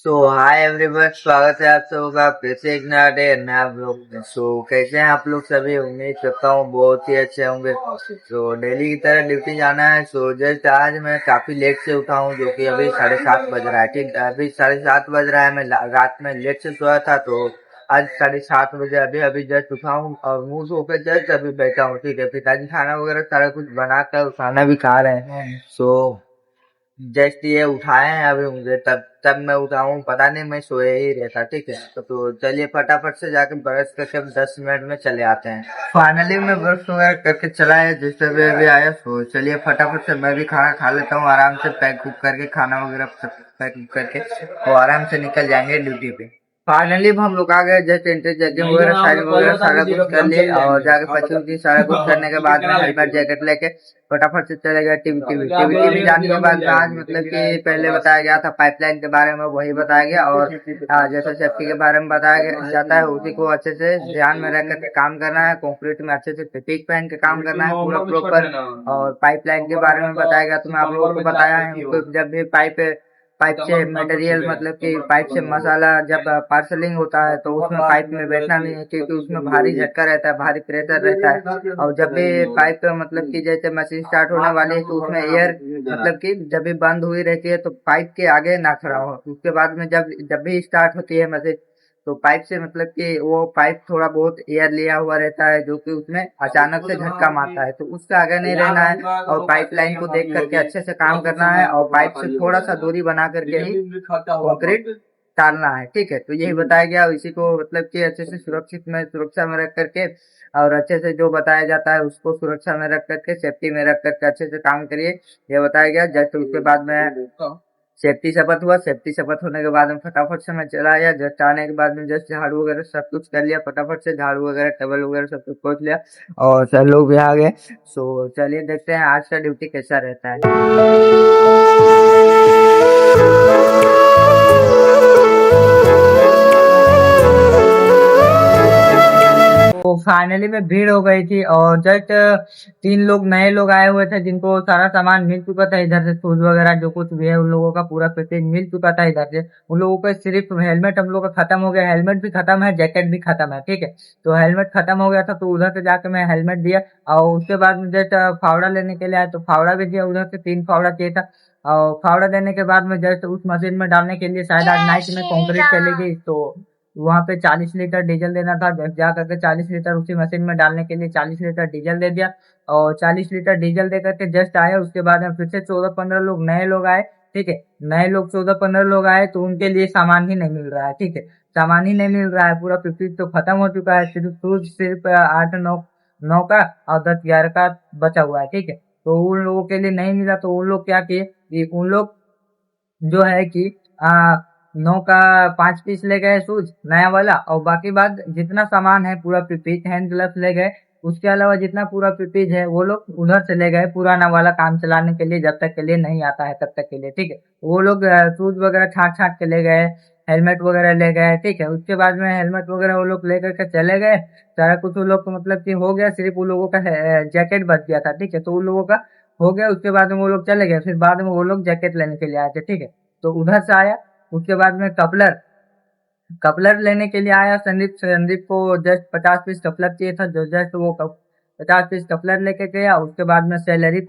Hi everyone, स्वागत है आप सबों का फिर से एक नया डे नया ब्लॉग में। कैसे हैं आप लोग सभी? उम्मीद करता हूँ बहुत ही अच्छे होंगे। डेली की तरह ड्यूटी जाना है। जस्ट आज मैं काफी लेट से उठा हूँ, जो कि अभी 7:30 बज रहा है। ठीक, अभी 7:30 बज रहा है। मैं रात में लेट से सोया था, तो आज 7:30 बजे अभी अभी जस्ट उठा हूँ और मुंह धो के जस्ट अभी बैठा हूँ। ठीक है, पिताजी खाना वगैरह सारा कुछ बनाकर खाना भी खा रहे हैं। जस्ट ये उठाए हैं अभी मुझे, तब तब मैं उठा हूँ। पता नहीं मैं सोया ही रहता। ठीक है, तो चलिए फटाफट से जाके ब्रश करके हम 10 मिनट में चले आते हैं। फाइनली मैं ब्रश वगैरह करके चला है, जिससे भी अभी आया। तो चलिए फटाफट से मैं भी खाना खा लेता हूँ आराम से, पैक कुक करके खाना वगैरह सब पैक कुक करके, तो आराम से निकल जाएंगे ड्यूटी पे। फाइनली हम लोग आ गए। जैसे एंट्री चेकिंग वगैरह साइड वगैरह सारा कुछ कर लिए, और जाके पची सारा कुछ करने के बाद में हेलमेट जैकेट लेके फटाफट से चले गए टीवी जाने के बाद में आज मतलब कि पहले बताया गया था पाइपलाइन के बारे में, वही बताया गया। और जैसे सेफ्टी के बारे में बताया गया जाता है, उसी को अच्छे से ध्यान में रख करके काम करना है। कंक्रीट में अच्छे से टिक पहन के काम करना है पूरा प्रॉपर। और पाइपलाइन के बारे में बताया गया, तो मैं आप लोगों को बताया है। जब भी पाइप से मटेरियल मतलब कि पाइप से मसाला जब पार्सलिंग होता है, तो उसमें पाइप में बैठना नहीं है, क्योंकि उसमें भारी झटका रहता है, भारी प्रेशर रहता है। और जब भी पाइप मतलब कि जैसे मशीन स्टार्ट होने वाली है, तो उसमें एयर मतलब कि जब भी बंद हुई रहती है, तो पाइप के आगे ना खड़ा हो। उसके बाद में जब जब भी स्टार्ट होती है मशीन, तो पाइप से मतलब कि वो पाइप थोड़ा बहुत एयर लिया हुआ रहता है, जो कि उसमें अचानक से झटका मारता है, तो उससे आगे नहीं रहना है। और पाइप लाइन को देख करके अच्छे से काम करना है, और पाइप से थोड़ा सा दूरी बना करके ही कंक्रीट डालना है। ठीक है, तो यही बताया गया। इसी को मतलब कि अच्छे से सुरक्षा में रख करके, और अच्छे से जो बताया जाता है उसको सुरक्षा में रख करके, सेफ्टी में रख करके अच्छे से काम करिए, ये बताया गया। जस्ट उसके बाद में सेफ्टी शपथ हुआ। सेफ्टी शपथ होने के बाद में फटाफट से मैं चला आया। जस्ट आने के बाद में जस्ट झाड़ू वगैरह सब कुछ कर लिया, फटाफट से झाड़ू वगैरह टेबल वगैरह सब कुछ पोंछ लिया, और सर लोग भी आ गए। चलिए देखते हैं आज का ड्यूटी कैसा रहता है। तो फाइनली में भीड़ हो गई थी, और जस्ट 3 लोग नए लोग आए हुए थे, जिनको सारा सामान मिल चुका था इधर से। शूज वगैरह जो कुछ भी है उन लोगों का पूरा पैकेज मिल चुका था इधर से। उन लोगों का सिर्फ हेलमेट हम लोग का खत्म हो गया। हेलमेट भी खत्म है, जैकेट भी खत्म है। ठीक है, तो हेलमेट खत्म हो गया था, तो उधर से जाके मैं हेलमेट दिया। और उसके बाद में जस्ट फावड़ा लेने के लिए आया, तो फावड़ा भी दिया। उधर से 3 फावड़ा चाहिए था। और फावड़ा देने के बाद में जस्ट उस मशीन में डालने के लिए शायद आज नाइट में कंक्रीट चली गई, तो वहां पे 40 लीटर डीजल देना था। जा करके 40 लीटर उसी मशीन में डालने के लिए 40 लीटर डीजल दे दिया। और 40 लीटर डीजल दे करके जस्ट आया। उसके बाद में फिर से 14-15 लोग नए लोग आए। ठीक है, नए लोग 14-15 लोग आए, तो उनके लिए सामान ही नहीं मिल रहा है। ठीक है, सामान ही नहीं मिल रहा है, पूरा पिकनिक तो खत्म हो चुका है। सिर्फ शूज सिर्फ 8-9 का और 10-11 का बचा हुआ है। ठीक है, तो उन लोगों के लिए नहीं मिला, तो उन लोग क्या किए कि उन लोग जो है कि आ, 9 का 5 पीस ले गए शूज नया वाला, और बाकी बाद जितना सामान है पूरा पिपीज हैंड ग्लव्स ले गए। उसके अलावा जितना पूरा पिपीज है वो लोग उधर से ले गए पुराना वाला काम चलाने के लिए, जब तक के लिए नहीं आता है तब तक के लिए। ठीक है, वो लोग शूज वगैरह छाट छाट के ले गए, हेलमेट वगैरह ले गए। ठीक है, उसके बाद में हेलमेट वगैरह वो लोग लेकर के चले गए। सारा कुछ वो लोग को मतलब कि हो गया, सिर्फ उन लोगों का जैकेट बच गया था। ठीक है, तो उन लोगों का हो गया। उसके बाद में वो लोग चले गए, फिर बाद में वो लोग जैकेट लेने के लिए आए थे। ठीक है, तो उधर से आया। उसके बाद में कपलर कपलर लेने के लिए आया। संदीप संदीप को जस्ट 50 पीस कपलर चाहिए था, जो जस्ट वो 50 पीस कपलर लेके गया। उसके बाद में सैलरी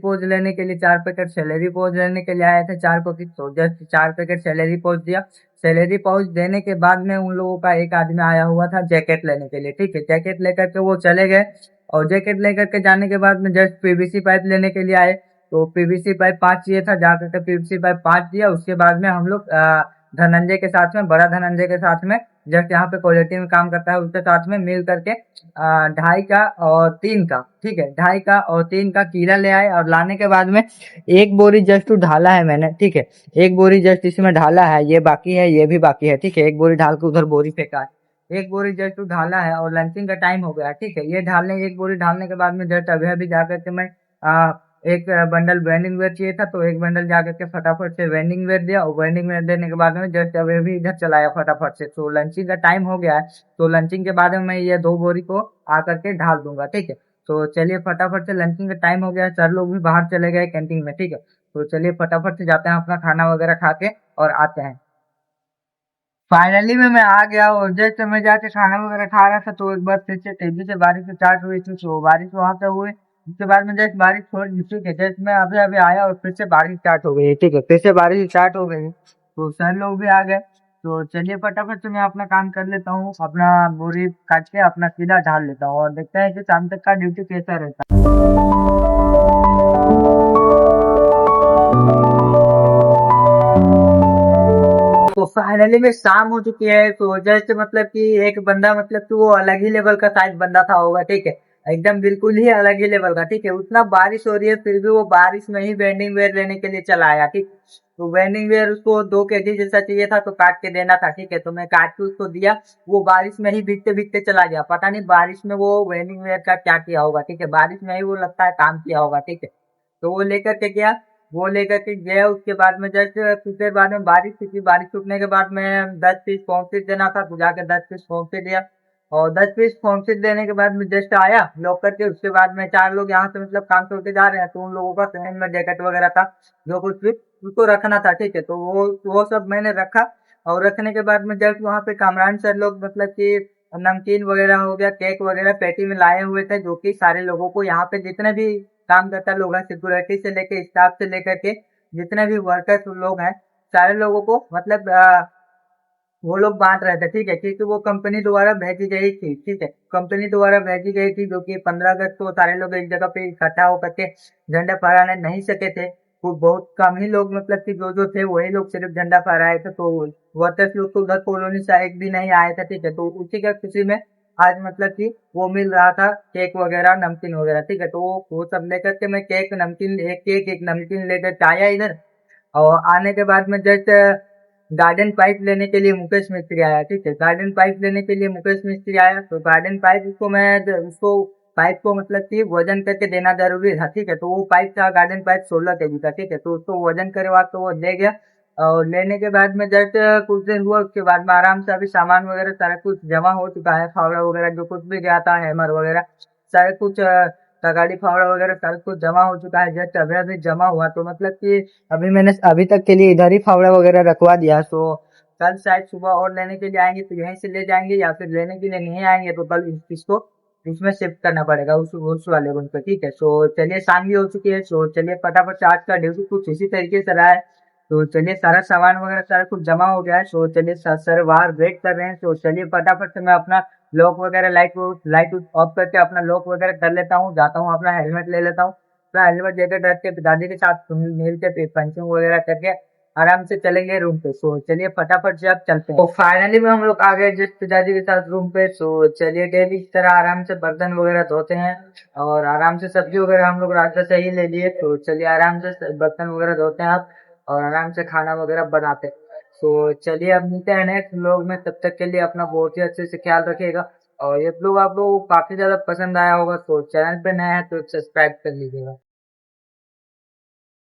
पोज लेने के लिए 4 पैकेट सैलरी पोज लेने के लिए आए थे, 4 पैकेट। तो जस्ट 4 पैकेट सैलरी पोज दिया। सैलरी पोज देने के बाद में उन लोगों का एक आदमी आया हुआ था जैकेट लेने के लिए। ठीक है, जैकेट लेकर के वो चले गए। और जैकेट लेकर के जाने के बाद में जस्ट पीवीसी पाइप लेने के लिए आए। तो पीवीसी पाइप 5 चाहिए था, जाकर के पीवीसी पाइप 5 दिया। उसके बाद में हम लोग धनंजय के साथ में, बड़ा धनंजय के साथ में, जस्ट यहाँ पे क्वालिटी में काम करता है, उसके साथ में मिल करके 2.5 का और 3 का, ठीक है, 2.5 का और 3 का कीला ले आए। और लाने के बाद में एक बोरी जस्ट ढाला है मैंने। ठीक है, एक बोरी जस्ट इसमें ढाला है, ये बाकी है, ये भी बाकी है। ठीक है, एक बोरी ढाल के उधर बोरी फेंका है, एक बोरी जस्ट ढाला है, और लंचिंग का टाइम हो गया। ठीक है, ये ढालने एक बोरी ढालने के बाद में जस्ट अभी अभी जाकर के मैं एक बंडल वेंडिंग वेयर चाहिए था, तो एक बंडल जाकर के फटाफट से वेंडिंग वेयर दिया। और वेंडिंग वेयर देने के बाद में जस्ट अभी अभी इधर चलाया फटाफट से। तो लंचिंग का टाइम हो गया है, तो लंचिंग के बाद में मैं ये 2 बोरी को आकर के ढाल दूंगा। ठीक है, तो चलिए फटाफट से लंचिंग का टाइम हो गया है, सर लोग भी बाहर चले गए कैंटीन में, ठीक है। तो चलिए फटाफट से जाते हैं अपना खाना वगैरह खा के और आते हैं। फाइनली में मैं आ गया और जैसे मैं जाके खाना वगैरह खा रहा था तो एक बार फिर से तेजी से बारिश स्टार्ट हुई थी, तो बारिश वहां पे हुई। उसके बाद में जैसे बारिश थोड़ी रुकी थी, जैसे मैं अभी अभी आया और फिर से बारिश स्टार्ट हो गई, ठीक है, फिर से बारिश स्टार्ट हो गई। तो सर लोग भी आ गए। तो चलिए फटाफट से मैं अपना काम कर लेता हूँ, अपना बोरी काट के अपना सीधा ढाल लेता हूँ और देखते हैं कि शाम तक का ड्यूटी कैसा रहता है। तो फाइनली में शाम हो चुकी है, तो जैसे मतलब कि एक बंदा मतलब कि वो अलग ही लेवल का शायद बंदा था होगा, ठीक है, एकदम बिल्कुल ही अलग ही लेवल का, ठीक है। उतना बारिश हो रही है फिर भी वो बारिश में ही वेंडिंग वेयर लेने के लिए चला आया, ठीक। तो वेंडिंग वेयर उसको 2 केजी जैसा चाहिए था तो काट के देना था, ठीक है, तो मैं काट के उसको दिया। वो बारिश में ही भीगते भीगते चला गया, पता नहीं बारिश में वो वेंडिंग वेयर का क्या किया होगा, ठीक है, बारिश में ही वो लगता है काम किया होगा, ठीक है। तो वो लेकर के गया। वो लेकर के गया, उसके बाद में जस्ट कुछ देर बाद में बारिश थी, बारिश छूटने के बाद में 10 पीस पॉम्फ्रेट देना था, तो जाके 10 पीस पॉम्फ्रेट दिया। और 10 पीस पॉम्फ्रेट देने के बाद में जस्ट आया लॉक करके। उसके बाद में 4 लोग यहाँ से मतलब काम छोड़ के जा रहे हैं, तो उन लोगों का सहन में जैकेट वगैरह था, जो कुछ भी उसको रखना था, ठीक है, तो वो सब मैंने रखा। और रखने के बाद में जस्ट वहाँ पे कामरान सर लोग मतलब कि नमकीन वगैरह हो गया, केक वगैरह पेटी में लाए हुए थे, जो कि सारे लोगों को यहाँ पे जितने भी काम करता लोग हैं, सिक्योरिटी से लेके स्टाफ से लेकर के जितने भी वर्कर्स लोग हैं, सारे लोगों को मतलब वो लोग बांट रहे थे, ठीक है, क्योंकि वो कंपनी द्वारा भेजी गई थी, ठीक है, कंपनी द्वारा भेजी गई थी, जो कि 15 अगस्त को सारे लोग एक जगह पे इकट्ठा होकर के झंडा फहराने नहीं सके थे। वो बहुत कम ही लोग मतलब कि जो जो थे वही लोग सिर्फ झंडा फहराए थे, तो वर्कर्स लोग तो उधर कॉलोनी से एक भी नहीं आए थे, ठीक है, तो उसी का खुशी में आज मतलब कि वो मिल रहा था केक वगैरह नमकीन वगैरह, ठीक है, तो वो सब लेकर के मैं केक नमकीन एक केक एक नमकीन लेकर के आया इधर। और आने के बाद में जस्ट गार्डन पाइप लेने के लिए मुकेश मिस्त्री आया, ठीक है, गार्डन पाइप लेने के लिए मुकेश मिस्त्री आया, तो गार्डन पाइप उसको मैं उसको पाइप को मतलब कि वजन करके देना जरूरी था, ठीक है, तो वो पाइप था गार्डन पाइप 16 केजी का, ठीक है, तो उसको वजन करवा तो वो ले गया। और लेने के बाद में जस्ट कुछ दिन हुआ, उसके बाद में आराम से अभी सामान वगैरह सारा कुछ जमा हो चुका है, फावड़ा वगैरह जो कुछ भी गया था, हैमर वगैरह सारे कुछ तगाड़ी फावड़ा वगैरह सारा कुछ जमा हो चुका है, जस्ट अभी अभी जमा हुआ, तो मतलब कि अभी मैंने अभी तक के लिए इधर ही फावड़ा वगैरह रखवा दिया। तो कल शायद सुबह और लेने के लिए आएंगे तो यहीं से ले जाएंगे, या फिर लेने के लिए नहीं आएंगे तो कल इसको इसमें शिफ्ट करना पड़ेगा उस वाले रूम पे, ठीक है। सो चलिए शाम भी हो चुकी है, सो चलिए फटाफट से आज का ड्यूटी कुछ इसी तरीके से रहा है। तो चलिए सारा सामान वगैरह सारा कुछ जमा हो गया है, सो चलिए सर बाहर वेट कर रहे हैं, तो चलिए फटाफट से मैं अपना लॉक वगैरह लाइट ऑफ करके अपना लॉक वगैरह कर लेता हूँ, जाता हूँ अपना हेलमेट ले लेता हूँ, अपना हेलमेट जैकेट रख के दादी के साथ मिल के पंचिंग वगैरह करके आराम से चलेंगे रूम पे। सो चलिए फटाफट से अब चलते हैं। तो फाइनली में हम लोग आ गए जिस पिताजी के साथ रूम पे। सो चलिए डेली की तरह आराम से बर्तन वगैरह धोते हैं और आराम से सब्जी वगैरह हम लोग रास्ते से ही ले लिए, तो चलिए आराम से बर्तन वगैरह धोते हैं आप और आराम से खाना वगैरह बनाते हैं। तो चलिए अब मिलते हैं नेक्स्ट व्लॉग में, तब तक के लिए अपना बहुत ही अच्छे से ख्याल रखिएगा। और ये व्लॉग आप लोगों को काफी ज्यादा पसंद आया होगा, तो चैनल पे नया है तो सब्सक्राइब कर लीजिएगा।